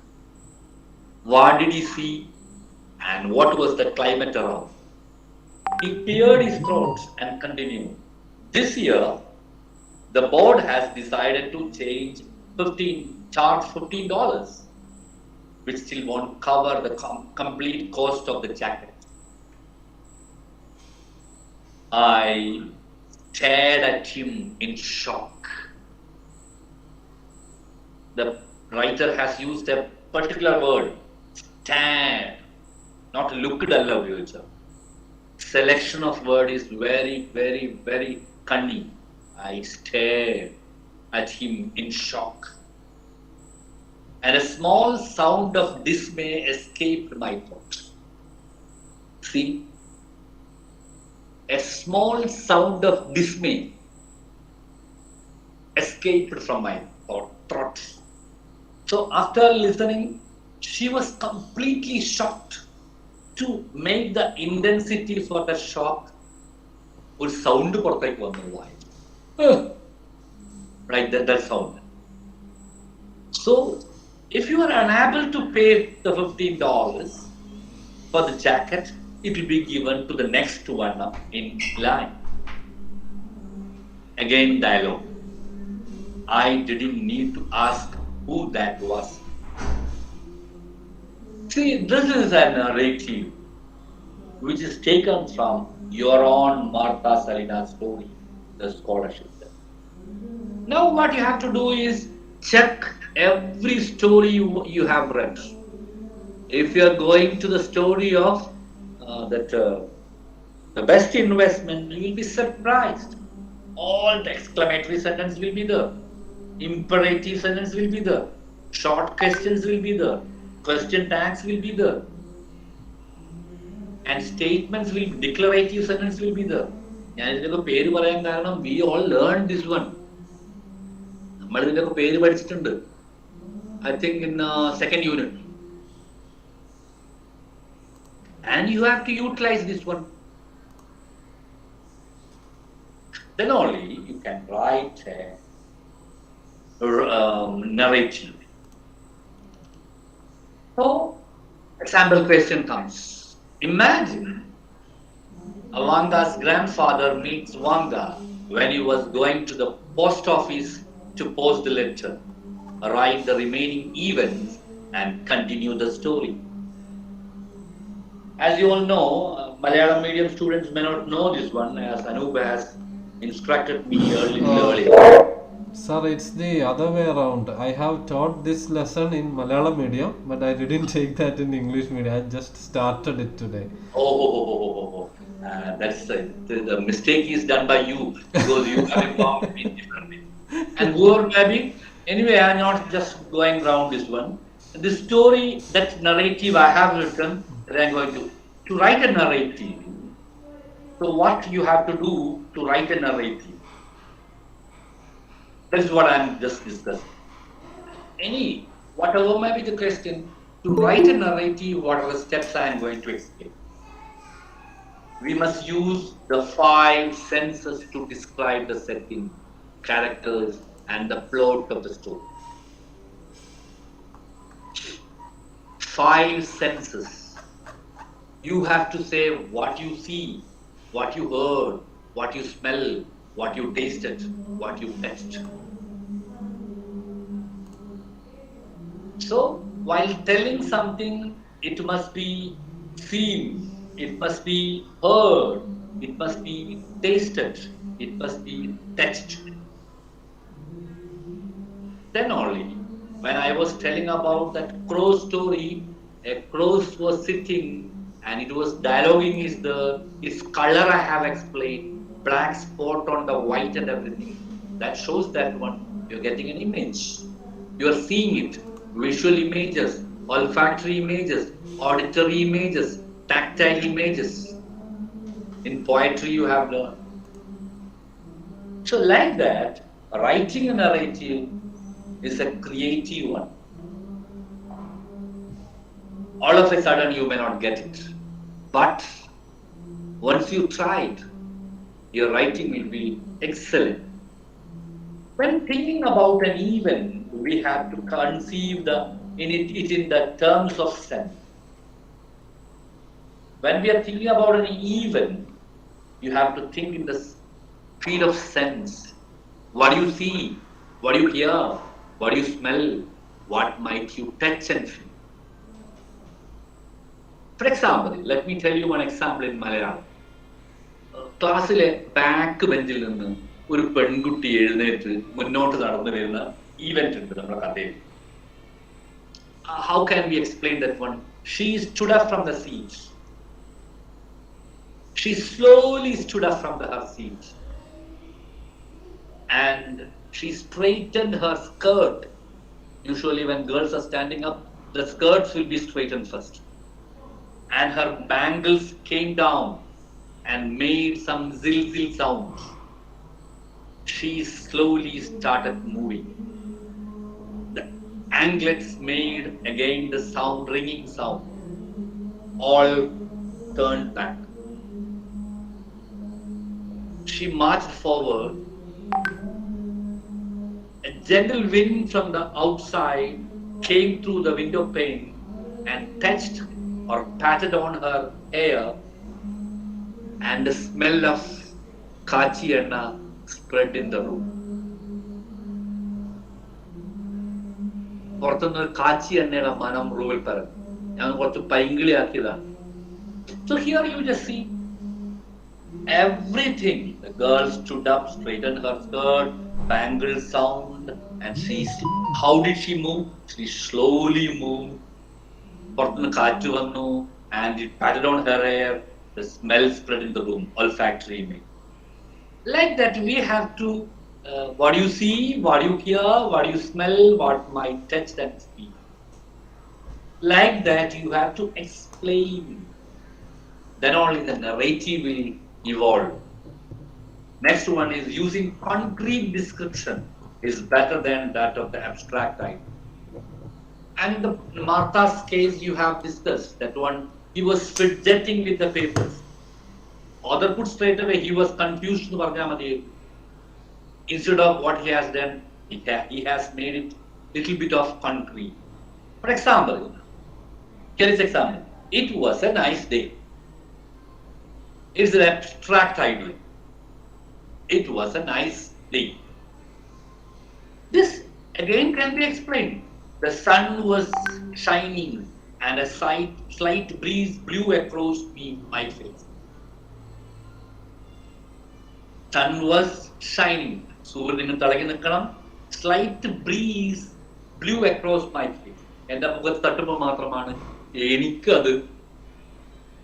what did he see, and what was the climate around. He cleared his throat and continued. This year, the board has decided to charge $15, which still won't cover the complete cost of the jacket. I stared at him in shock. The writer has used a particular word, stare, not looked at the selection of word is very, very, very cunning. I stared at him in shock. And a small sound of dismay escaped my throat. See? A small sound of dismay escaped from my throat. So after listening, she was completely shocked. To make the intensity for the shock, ഒരു sound പുറത്തേക്ക് വന്നു വായി. Right, that sound. So, if you are unable to pay the $15 for the jacket, it will be given to the next one in line. Again, dialogue. I didn't need to ask who that was. See, this is a narrative which is taken from your own Martha Salina's story, the scholarship. Now what you have to do is check every story you have read. If you are going to the story of the best investment, you will be surprised. All the exclamatory sentence will be there. Imperative sentence will be there. Short questions will be there. Question tags will be there. And statements will be, declarative sentence will be there. We all learned this one. I think in second unit. And you have to utilize this one. Then only you can write a narrative. So, example question comes. Imagine Avanga's grandfather meets Wanga when he was going to the post office to post the letter. Write the remaining events and continue the story. As you all know, Malayalam medium students may not know this one, as Anup has instructed me earlier. Sir, it's the other way around. I have taught this lesson in Malayalam medium, but I didn't take that in English medium. I just started it today. That's the mistake is done by you, because you have informed me differently. And whoever maybe, anyway, I am not just going around this one. The story, that narrative I have written, that I am going to write a narrative. So what you have to do to write a narrative? That is what I am just discussing. Whatever may be the question, to write a narrative, what are the steps I am going to explain? We must use the 5 senses to describe the setting, characters, and the plot of the story. 5 senses. You have to say what you see, what you heard, what you smell, what you tasted, what you touched. So, while telling something, it must be seen, it must be heard, it must be tasted, it must be touched. Then only, when I was telling about that crow story, a crow was sitting and it was dialoguing its color I have explained, black spot on the white and everything. That shows that one, you're getting an image. You're seeing it. Visual images, olfactory images, auditory images, tactile images. In poetry you have learned. So like that, writing a narrative is a creative one. All of a sudden you may not get it. But once you try it, your writing will be excellent. When thinking about an event, we have to conceive it in the terms of sense. When we are thinking about an event, you have to think in the field of sense. What do you see? What do you hear? What do you smell? What might you touch and feel? For example, let me tell you one example in Malayalam. ക്ലാസ്സിലെ back ബെഞ്ചിൽ നിന്ന് ഒരു പെൺകുട്ടി എഴുന്നേറ്റ് മുന്നോട്ട് നടന്നു വരുന്ന event ഉണ്ട് നമ്മുടെ കഥയിൽ. How can we explain that one? She stood up from the seat. She slowly stood up from her seat. And she straightened her skirt. Usually when girls are standing up, the skirts will be straightened first. And her bangles came down and made some zil sounds. She slowly started moving. The anklets made again the sound, ringing sound. All turned back. She marched forward. A gentle wind from the outside came through the window pane and touched or patted on her hair, and the smell of kachi enna spread in the room. പുറത്തുനിന്ന് കാച്ചി എണ്ണയുടെ മനം റൂമിൽ പറഞ്ഞു. ഞാൻ കുറച്ച് പൈങ്കിളിയാക്കിയതാണ്. So here you just see everything. The girl stood up, straightened her skirt, bangle sound, and how did she move? She slowly moved. പുറത്തുനിന്ന് കാറ്റ് വന്നു, and it patted on her hair. The smell spread in the room, olfactory image. Like that, we have to, what do you see, what do you hear, what do you smell, what might touch and speak. Like that, you have to explain. Then only the narrative will evolve. Next one is using concrete description is better than that of the abstract idea. And in the Martha's case, you have discussed that one. He was fidgeting with the papers. Author put straight away, he was confused. Instead of what he has done, he has made it little bit of concrete. For example, here is example. It was a nice day. It's an abstract idea. It was a nice day. This again can be explained. The sun was shining and a slight breeze blew across my face. Sun was shining. സൂര്യന് തിളങ്ങി നിൽക്കണം. Slight breeze blew across my face. എൻ്റെ മുഖത്ത് തട്ടുമ്പോൾ മാത്രമാണ് എനിക്കത്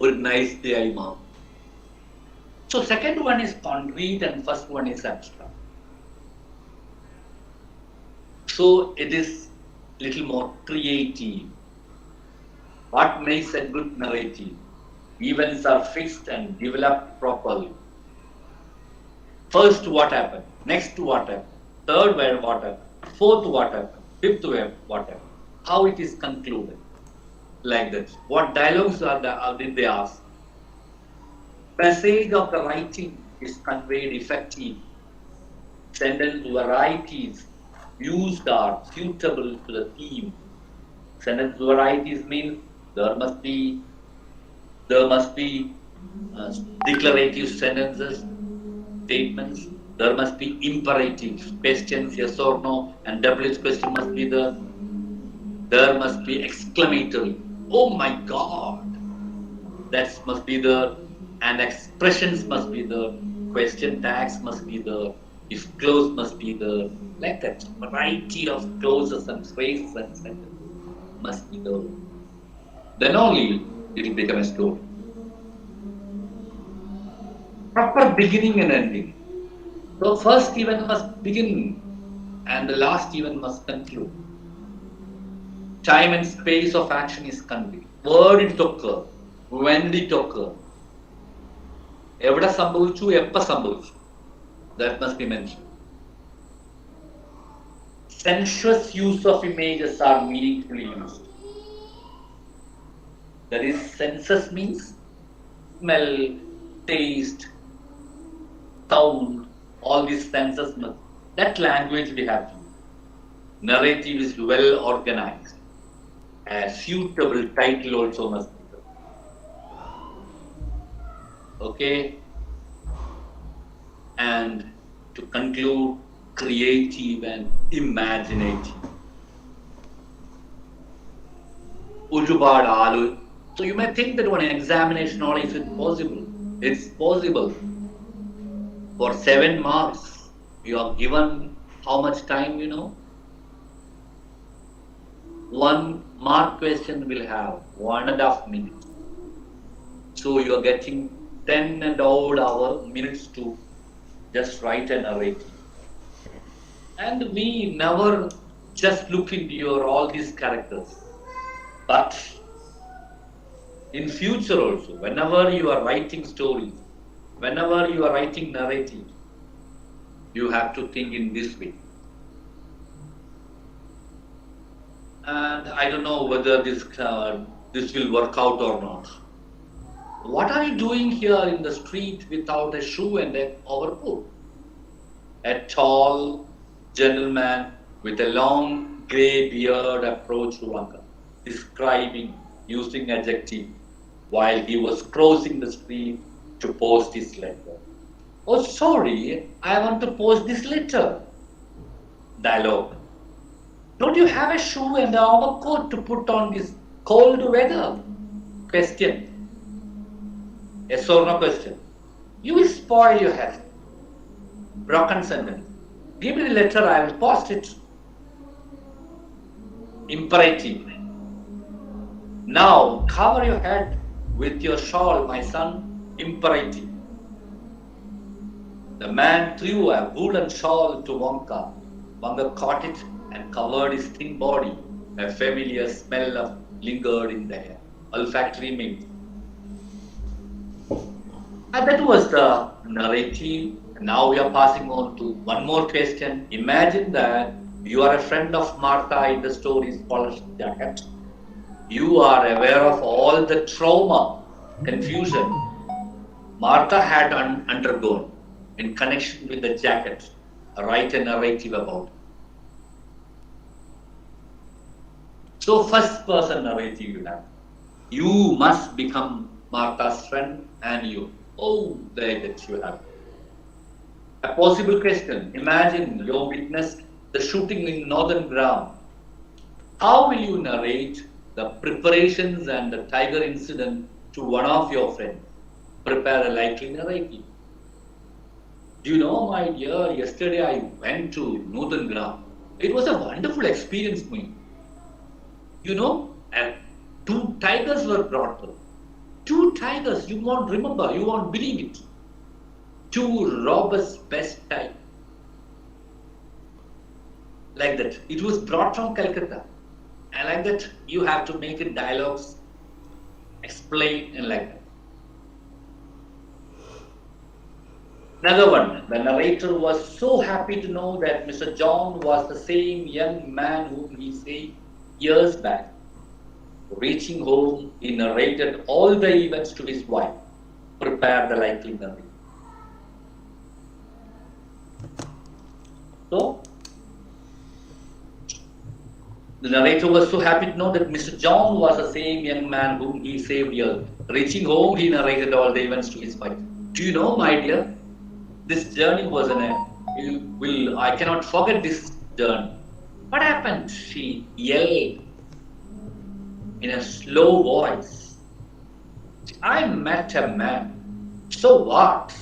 ഒരു nice day ആയി മാറും. So second one is concrete and first one is abstract. So it is little more creative. What makes a good narrative? Events are fixed and developed properly. First, what happened? Next, what happened? Third, where what happened? Fourth, what happened? Fifth, where what happened? How it is concluded? Like that. What dialogues did they ask? Passage of the writing is conveyed effectively. Sentence varieties used are suitable to the theme. Sentence varieties means there must be declarative sentences, statements. There must be imperatives, questions, yes or no, and WH question must be there. There must be exclamatory. Oh my God! That must be there, and expressions must be there. Question tags must be there. If clause must be there. Like that, variety of clauses and phrases and sentences must be there. Then only it will become a story. Proper beginning and ending. So first event must begin and the last event must conclude. Time and space of action is conveyed. Where did it occur? When did it occur? Evada sambhavichu, eppa sambhavichu. That must be mentioned. Sensuous use of images are meaningfully used. That is, sensuous means smell, taste, sound, all these senses must. That language we have to use. Narrative is well organized. A suitable title also must be there. Okay? And to conclude, creative and imaginative. ഒരുപാട് ആലോചിച്ചു. So you may think that one examination only is it possible. It's possible. For 7 marks, you are given how much time, you know? 1 mark question will have 1.5 minutes. So you are getting 10 and odd minutes to just write a narrative. And we never just look into all these characters. But in future also, whenever you are writing stories, whenever you are writing narratives, you have to think in this way. And I don't know whether this will work out or not. What are you doing here in the street without a shoe and an overcoat? A tall gentleman with a long grey beard approached Wanga, describing, using adjective, while he was crossing the street to post his letter. Oh, sorry, I want to post this letter. Dialogue. Don't you have a shoe and an overcoat to put on this cold weather? Question. Yes or no question. You will spoil your health. Broken sentence. Give me the letter, I will post it. Imperative. Now cover your head with your shawl, my son. Imperative. The man threw a woolen shawl to Wonka. Wonka caught it and covered his thin body. A familiar smell lingered in the air. Olfactory means. And that was the narrative. Now we are passing on to one more question. Imagine that you are a friend of Martha in the story's polished jacket. You are aware of all the trauma, confusion Martha had undergone in connection with the jacket. Write a narrative about it. So first person narrative you have. You must become Martha's friend and you. Oh, there that you have. A possible question. Imagine you witnessed the shooting in Northern Ground. How will you narrate the preparations and the tiger incident to one of your friends? Prepare a likely narrative. Do you know, my dear, yesterday I went to Northern Ground. It was a wonderful experience for me. You know, 2 tigers were brought up. 2 tigers, you won't remember, you won't believe it. 2 robbers best time. Like that. It was brought from Calcutta. And like that, you have to make it dialogues, explain, and like that. Another one. The narrator was so happy to know that Mr. John was the same young man whom he saved years back. Reaching home, he narrated all the events to his wife. Prepare the likely narrative. So, the narrator was so happy to know that Mr. John was the same young man whom he saved years. Reaching home, he narrated all the events to his wife. Do you know, my dear, this journey was I cannot forget this journey. What happened? She yelled in a slow voice. I met a man. So what?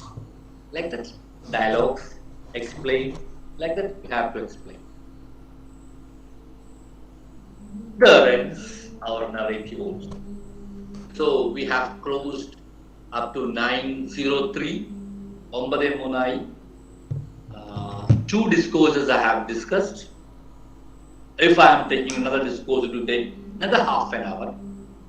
Like that. Dialogues, explain. Like that, you have to explain. There ends our narrative also. So we have closed up to 9:03. 9:03. 2 discourses I have discussed. If I am taking another discourse, it will take another half an hour.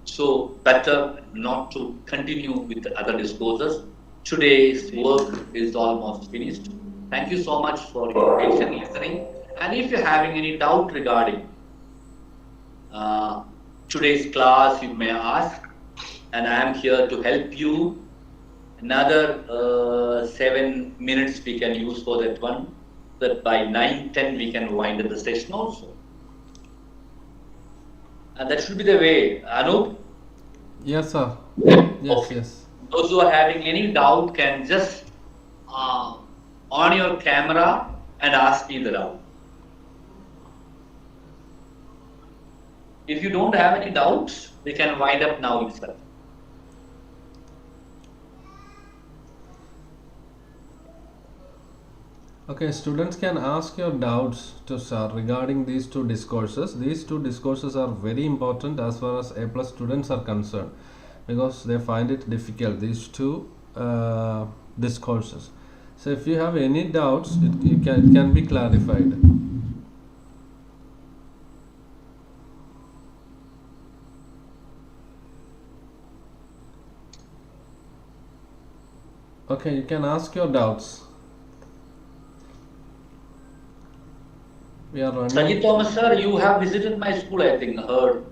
So better not to continue with the other discourses. Today's work is almost finished. Thank you so much for your patient listening. And if you're having any doubt regarding today's class, you may ask. And I am here to help you another 7 minutes we can use for that one. That by 9:10 we can wind up the session also. And that should be the way. Anup? Yes, sir. Yes, Okay. yes. Those who are having any doubt can just on your camera and ask me the doubt. If you don't have any doubts, we can wind up now itself. Okay, students can ask your doubts to sir regarding these two discourses. These two discourses are very important as far as A+ students are concerned because they find it difficult, these two discourses. So if you have any doubts, it can be clarified. Okay, you can ask your doubts. We are running. Sajid Thomas sir, you have visited my school, I think. Heard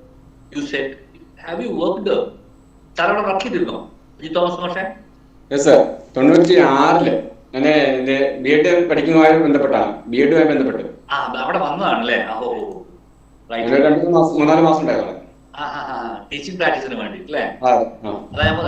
you said, have you worked there? Sarada rakkidirno Sajid Thomas mashe? Yes sir. 96 ഞാൻ ബി.എഡ് പഠിക്കുന്നതുമായി ബന്ധപ്പെട്ടാണ്. ബി.എഡുമായി ബന്ധപ്പെട്ട്. അവിടെ വന്നതാണല്ലേ? ഓ right. 2-3 മാസം ഉണ്ടായിരുന്നു. Teaching പ്രാക്ടീസിന് വേണ്ടി അല്ലേ? അതെ. അതായത്